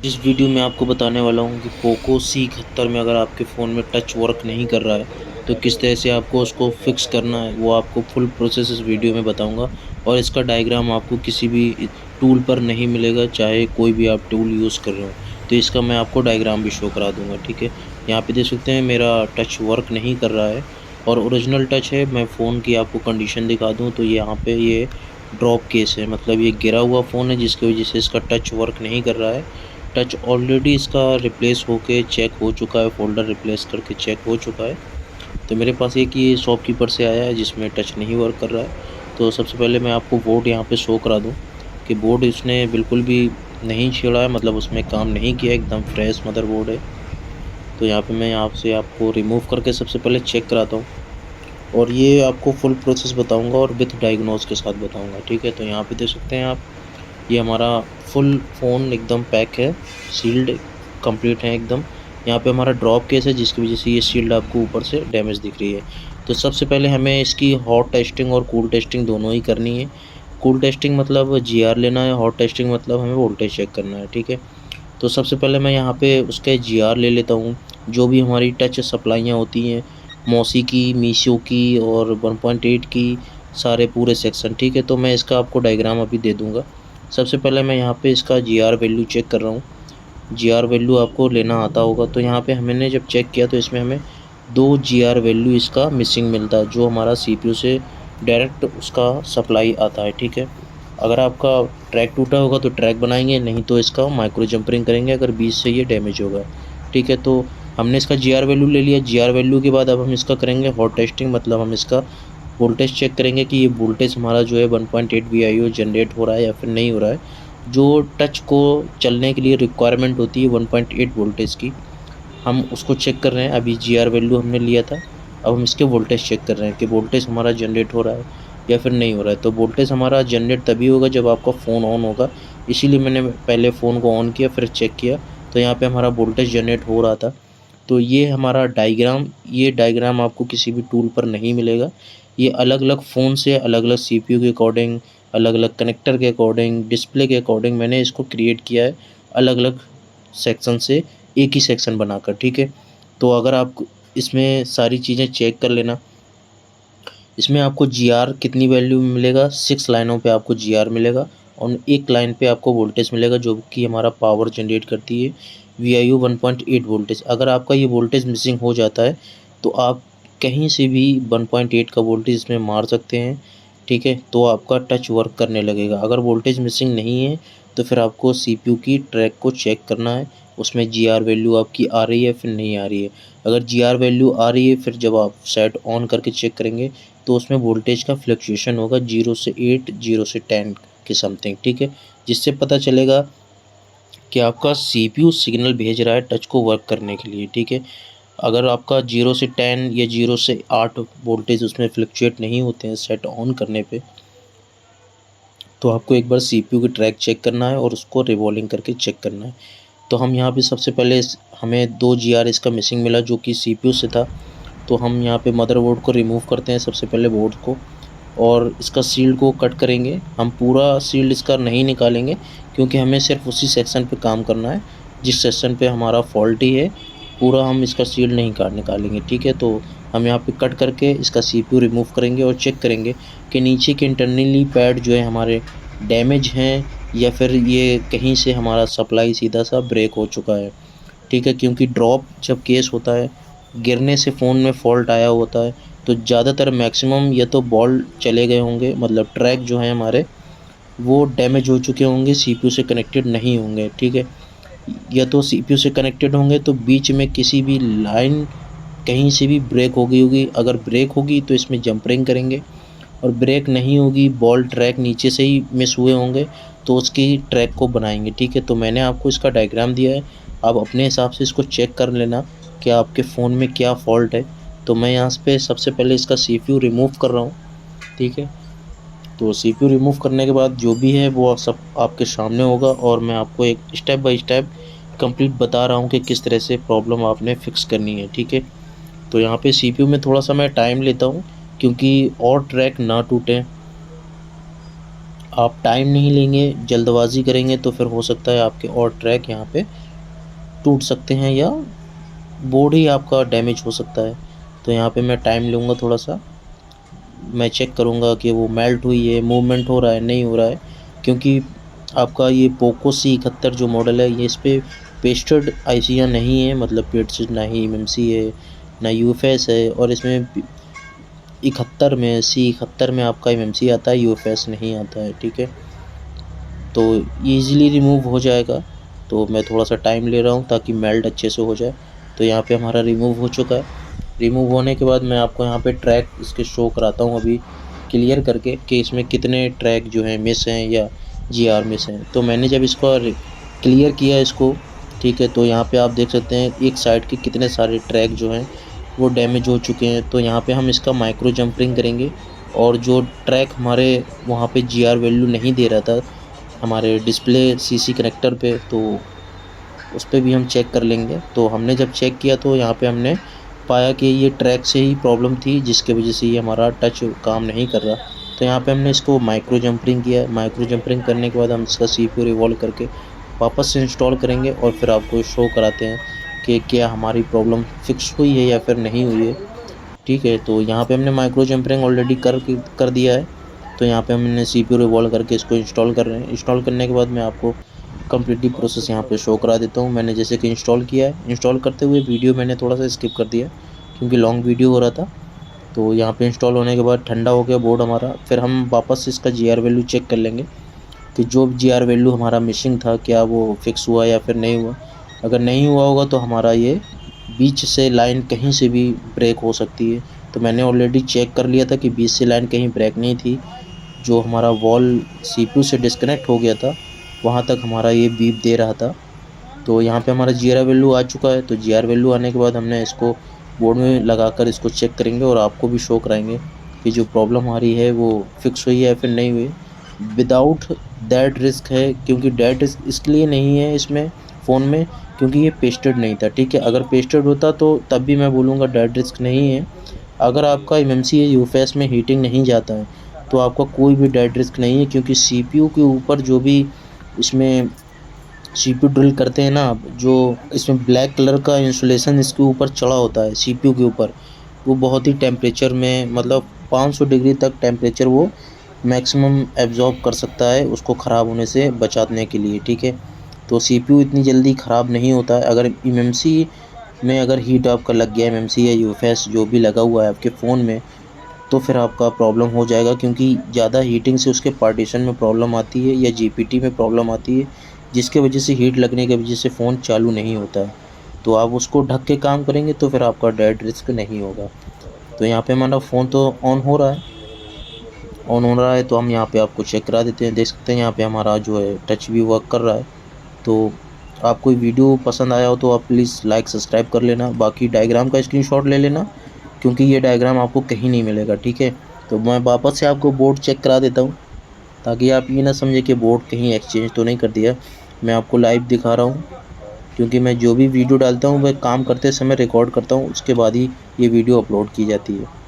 इस वीडियो में आपको बताने वाला हूँ कि पोको C71 में अगर आपके फ़ोन में टच वर्क नहीं कर रहा है तो किस तरह से आपको उसको फिक्स करना है, वो आपको फुल प्रोसेस इस वीडियो में बताऊँगा। और इसका डायग्राम आपको किसी भी टूल पर नहीं मिलेगा, चाहे कोई भी आप टूल यूज़ कर रहे हो। तो इसका मैं आपको डायग्राम भी शो करा दूँगा, ठीक है। यहाँ पे देख सकते हैं मेरा टच वर्क नहीं कर रहा है और ओरिजिनल टच है। मैं फ़ोन की आपको कंडीशन दिखा दूँ तो यहाँ पे ये ड्रॉप केस है, मतलब ये गिरा हुआ फ़ोन है जिसकी वजह से इसका टच वर्क नहीं कर रहा है। टच ऑलरेडी इसका रिप्लेस होके चेक हो चुका है, फ़ोल्डर रिप्लेस करके चेक हो चुका है। तो मेरे पास एक ये शॉपकीपर से आया है जिसमें टच नहीं वर्क कर रहा है। तो सबसे पहले मैं आपको बोर्ड यहाँ पे शो करा दूँ कि बोर्ड इसने बिल्कुल भी नहीं छेड़ा है, मतलब उसमें काम नहीं किया, एकदम फ्रेश मदरबोर्ड है। तो यहाँ पे मैं यहाँ से आपको रिमूव करके सबसे पहले चेक कराता हूँ और ये आपको फुल प्रोसेस बताऊँगा और विथ डायग्नोज के साथ बताऊँगा, ठीक है। तो यहाँ पे देख सकते हैं आप, ये हमारा फुल फ़ोन एकदम पैक है, सील्ड कंप्लीट है एकदम। यहाँ पे हमारा ड्रॉप केस है जिसकी वजह से ये शील्ड आपको ऊपर से डैमेज दिख रही है। तो सबसे पहले हमें इसकी हॉट टेस्टिंग और कूल टेस्टिंग दोनों ही करनी है। कूल टेस्टिंग मतलब जीआर लेना है, हॉट टेस्टिंग मतलब हमें वोल्टेज चेक करना है, ठीक है। तो सबसे पहले मैं यहाँ पे उसके जीआर ले लेता हूँ। जो भी हमारी टच सप्लाइयाँ होती हैं, मौसी की, मीशो की और 1.8 की, सारे पूरे सेक्शन, ठीक है। तो मैं इसका आपको डायग्राम अभी दे दूँगा। सबसे पहले मैं यहाँ पे इसका जीआर वैल्यू चेक कर रहा हूँ। जीआर वैल्यू आपको लेना आता होगा, तो यहाँ पे हमने जब चेक किया तो इसमें हमें 2 जीआर वैल्यू इसका मिसिंग मिलता है, जो हमारा सीपीयू से डायरेक्ट उसका सप्लाई आता है, ठीक है। अगर आपका ट्रैक टूटा होगा तो ट्रैक बनाएंगे, नहीं तो इसका माइक्रो जंपरिंग करेंगे अगर बीच से ये डैमेज होगा, ठीक है। तो हमने इसका जीआर वैल्यू ले लिया। जीआर वैल्यू के बाद अब हम इसका करेंगे हॉट टेस्टिंग, मतलब हम इसका वोल्टेज चेक करेंगे कि ये वोल्टेज हमारा जो है 1.8 वीआईओ जनरेट हो रहा है या फिर नहीं हो रहा है। जो टच को चलने के लिए रिक्वायरमेंट होती है 1.8 वोल्टेज की, हम उसको चेक कर रहे हैं। अभी जीआर वैल्यू हमने लिया था, अब हम इसके वोल्टेज चेक कर रहे हैं कि वोल्टेज हमारा जनरेट हो रहा है या फिर नहीं हो रहा है। तो वोल्टेज हमारा जनरेट तभी होगा जब आपका फ़ोन ऑन होगा, इसीलिए मैंने पहले फ़ोन को ऑन किया फिर चेक किया। तो यहाँ पे हमारा वोल्टेज जनरेट हो रहा था। तो ये हमारा डायग्राम, ये डायग्राम आपको किसी भी टूल पर नहीं मिलेगा। ये अलग-अलग फ़ोन से अलग-अलग सीपीयू के अकॉर्डिंग, अलग-अलग कनेक्टर के अकॉर्डिंग, डिस्प्ले के अकॉर्डिंग मैंने इसको क्रिएट किया है, अलग-अलग सेक्शन से एक ही सेक्शन बनाकर, ठीक है। तो अगर आप इसमें सारी चीज़ें चेक कर लेना। इसमें आपको जीआर कितनी वैल्यू में मिलेगा, 6 लाइनों पे आपको जीआर मिलेगा और एक लाइन पे आपको वोल्टेज मिलेगा जो कि हमारा पावर जनरेट करती है वीआईओ 1.8 वोल्टेज। अगर आपका ये वोल्टेज मिसिंग हो जाता है तो आप कहीं से भी 1.8 का वोल्टेज इसमें मार सकते हैं, ठीक है। तो आपका टच वर्क करने लगेगा। अगर वोल्टेज मिसिंग नहीं है तो फिर आपको सीपीयू की ट्रैक को चेक करना है, उसमें जीआर वैल्यू आपकी आ रही है फिर नहीं आ रही है। अगर जीआर वैल्यू आ रही है फिर जब आप सेट ऑन करके चेक करेंगे तो उसमें वोल्टेज का फ्लक्चुएशन होगा 0 से 8, 0 से 10 के समथिंग, ठीक है। जिससे पता चलेगा कि आपका सीपीयू सिग्नल भेज रहा है टच को वर्क करने के लिए, ठीक है। अगर आपका 0 से 10 या 0 से 8 वोल्टेज उसमें फ्लक्चुएट नहीं होते हैं सेट ऑन करने पे, तो आपको एक बार सीपीयू की ट्रैक चेक करना है और उसको रिवॉल्विंग करके चेक करना है। तो हम यहाँ पे सबसे पहले हमें 2 जीआर इसका मिसिंग मिला जो कि सीपीयू से था। तो हम यहाँ पे मदरबोर्ड को रिमूव करते हैं सबसे पहले, बोर्ड को, और इसका शील्ड को कट करेंगे। हम पूरा शील्ड इसका नहीं निकालेंगे क्योंकि हमें सिर्फ उसी सेक्शन पे काम करना है जिस सेक्शन पे हमारा फॉल्टी है। पूरा हम इसका शील्ड नहीं निकालेंगे, ठीक है। तो हम यहाँ पे कट करके इसका सीपीयू रिमूव करेंगे और चेक करेंगे कि नीचे के इंटरनली पैड जो है हमारे डैमेज हैं या फिर ये कहीं से हमारा सप्लाई सीधा सा ब्रेक हो चुका है, ठीक है। क्योंकि ड्रॉप जब केस होता है, गिरने से फ़ोन में फ़ॉल्ट आया होता है, तो ज़्यादातर मैक्सिमम या तो बॉल चले गए होंगे, मतलब ट्रैक जो है हमारे वो डैमेज हो चुके होंगे, सीपीयू से कनेक्टेड नहीं होंगे, ठीक है। या तो सीपीयू से कनेक्टेड होंगे तो बीच में किसी भी लाइन कहीं से भी ब्रेक हो गई होगी। अगर ब्रेक होगी तो इसमें जंपरिंग करेंगे और ब्रेक नहीं होगी, बॉल ट्रैक नीचे से ही मिस हुए होंगे तो उसकी ट्रैक को बनाएंगे, ठीक है। तो मैंने आपको इसका डायग्राम दिया है, आप अपने हिसाब से इसको चेक कर लेना कि आपके फ़ोन में क्या फ़ॉल्ट है। तो मैं यहाँ पे सबसे पहले इसका सीपीयू रिमूव कर रहा हूँ, ठीक है। तो सीपीयू रिमूव करने के बाद जो भी है वो सब आपके सामने होगा और मैं आपको एक स्टेप बाय स्टेप कंप्लीट बता रहा हूँ कि किस तरह से प्रॉब्लम आपने फिक्स करनी है, ठीक है। तो यहाँ पे सीपीयू में थोड़ा सा मैं टाइम लेता हूँ क्योंकि और ट्रैक ना टूटें, आप टाइम नहीं लेंगे, जल्दबाजी करेंगे तो फिर हो सकता है आपके और ट्रैक यहाँ पे टूट सकते हैं या बोर्ड ही आपका डैमेज हो सकता है। तो यहाँ पे मैं टाइम लूँगा थोड़ा सा, मैं चेक करूँगा कि वो मेल्ट हुई है, मूवमेंट हो रहा है, नहीं हो रहा है, क्योंकि आपका ये पोको C71 जो मॉडल है ये इस पे पेस्टेड आईसियाँ नहीं है, मतलब पेस्टेड ना ही एमएमसी है ना यूएफएस है, और इसमें 71 में C71 में आपका एमएमसी आता है, यूएफएस नहीं आता है, ठीक है। तो ईज़िली रिमूव हो जाएगा। तो मैं थोड़ा सा टाइम ले रहा हूँ ताकि मेल्ट अच्छे से हो जाए। तो यहाँ पे हमारा रिमूव हो चुका है। रिमूव होने के बाद मैं आपको यहाँ पे ट्रैक इसके शो कराता हूँ अभी क्लियर करके कि इसमें कितने ट्रैक जो हैं मिस हैं या जीआर मिस हैं। तो मैंने जब इसको क्लियर किया इसको, ठीक है, तो यहाँ पे आप देख सकते हैं एक साइड के कितने सारे ट्रैक जो हैं वो डैमेज हो चुके हैं। तो यहाँ पे हम इसका माइक्रो जंपरिंग करेंगे, और जो ट्रैक हमारे वहाँ पे जीआर वैल्यू नहीं दे रहा था हमारे डिस्प्ले सीसी कनेक्टर पे, तो उस पे भी हम चेक कर लेंगे। तो हमने जब चेक किया तो यहाँ पे हमने पाया कि ये ट्रैक से ही प्रॉब्लम थी, जिसके वजह से ये हमारा टच काम नहीं कर रहा। तो यहाँ पे हमने इसको माइक्रो जंपरिंग किया। माइक्रो जंपरिंग करने के बाद हम इसका CPU रिवॉल्व करके वापस से इंस्टॉल करेंगे और फिर आपको शो कराते हैं कि क्या हमारी प्रॉब्लम फिक्स हुई है या फिर नहीं हुई है, ठीक है। तो यहाँ पे हमने माइक्रो जंपरिंग ऑलरेडी कर दिया है। तो यहाँ पे हमने CPU रिवॉल्व करके इसको इंस्टॉल कर रहे हैं। इंस्टॉल करने के बाद मैं आपको कम्प्लीटली प्रोसेस यहाँ पे शो करा देता हूँ। मैंने जैसे कि इंस्टॉल किया है, इंस्टॉल करते हुए वीडियो मैंने थोड़ा सा स्किप कर दिया क्योंकि लॉन्ग वीडियो हो रहा था। तो यहाँ पे इंस्टॉल होने के बाद ठंडा हो गया बोर्ड हमारा। फिर हम वापस से इसका जीआर वैल्यू चेक कर लेंगे कि जो जीआर वैल्यू हमारा मिसिंग था क्या वो फिक्स हुआ या फिर नहीं हुआ। अगर नहीं हुआ होगा तो हमारा ये बीच से लाइन कहीं से भी ब्रेक हो सकती है। तो मैंने ऑलरेडी चेक कर लिया था कि बीच से लाइन कहीं ब्रेक नहीं थी। जो हमारा वॉल CPU से डिस्कनेक्ट हो गया था वहाँ तक हमारा ये बीप दे रहा था। तो यहाँ पे हमारा जीआर वैल्यू आ चुका है। तो जीआर वैल्यू आने के बाद हमने इसको बोर्ड में लगाकर इसको चेक करेंगे और आपको भी शो कराएंगे कि जो प्रॉब्लम हमारी है वो फिक्स हुई है या फिर नहीं हुई। विदाउट दैट रिस्क है, क्योंकि दैट रिस्क इसलिए नहीं है इसमें फ़ोन में क्योंकि ये पेस्टेड नहीं था, ठीक है। अगर पेस्टेड होता तो तब भी मैं बोलूँगा दैट रिस्क नहीं है। अगर आपका एमएमसी या यूएफएस में हीटिंग नहीं जाता है तो आपका कोई भी डेड रिस्क नहीं है, क्योंकि CPU के ऊपर जो भी इसमें CPU ड्रिल करते हैं ना आप, जो इसमें ब्लैक कलर का इंसुलेशन इसके ऊपर चढ़ा होता है CPU के ऊपर, वो बहुत ही टेम्परेचर में, मतलब 500 डिग्री तक टेम्परेचर वो मैक्सिमम एब्जॉर्ब कर सकता है उसको ख़राब होने से बचाने के लिए, ठीक है। तो CPU इतनी जल्दी ख़राब नहीं होता है। अगर एमएमसी में अगर हीट आपका लग गया, एमएमसी या यूएफएस जो भी लगा हुआ है आपके फ़ोन में, तो फिर आपका प्रॉब्लम हो जाएगा, क्योंकि ज़्यादा हीटिंग से उसके पार्टीशन में प्रॉब्लम आती है या जीपीटी में प्रॉब्लम आती है, जिसके वजह से हीट लगने की वजह से फ़ोन चालू नहीं होता है। तो आप उसको ढक के काम करेंगे तो फिर आपका डेड रिस्क नहीं होगा। तो यहाँ पे हमारा फ़ोन तो ऑन हो रहा है, ऑन हो रहा है। तो हम यहाँ पे आपको चेक करा देते हैं। देख सकते हैं यहाँ पे हमारा जो है टच भी वर्क कर रहा है। तो आपको वीडियो पसंद आया हो तो आप प्लीज़ लाइक सब्सक्राइब कर लेना। बाकी डायग्राम का स्क्रीनशॉट ले लेना, क्योंकि ये डायग्राम आपको कहीं नहीं मिलेगा, ठीक है। तो मैं वापस से आपको बोर्ड चेक करा देता हूँ ताकि आप ये ना समझे कि बोर्ड कहीं एक्सचेंज तो नहीं कर दिया। मैं आपको लाइव दिखा रहा हूँ, क्योंकि मैं जो भी वीडियो डालता हूँ वह काम करते समय रिकॉर्ड करता हूँ, उसके बाद ही ये वीडियो अपलोड की जाती है।